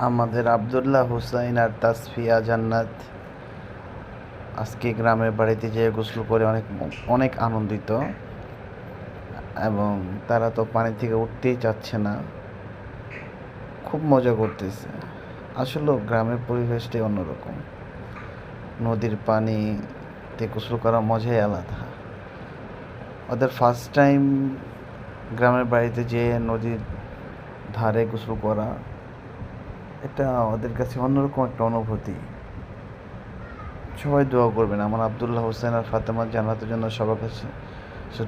আমাদের আব্দুল্লাহ হুসাইন আর তাসফিয়া জান্নাত আজকে গ্রামের বাড়িতে যেয়ে গোসল করে অনেক অনেক আনন্দিত, এবং তারা তো পানি থেকে উঠতেই চাচ্ছে না, খুব মজা করতেছে। আসলে গ্রামের পরিবেশটাই অন্যরকম, নদীর পানিতে গোসল করার মজাই আলাদা। ওদের ফার্স্ট টাইম গ্রামের বাড়িতে যেয়ে নদীর ধারে গোসল করা, এটা ওদের কাছে অন্যরকম একটা অনুভূতি। সবাই দোয়া করবেন আমার আব্দুল্লাহ হোসেন আর ফাতেমা জান্নাতের জন্য। সবার কাছে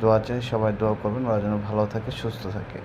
দোয়া চাই, সবাই দোয়া করবেন, ওরা যেন ভালো থাকে, সুস্থ থাকে।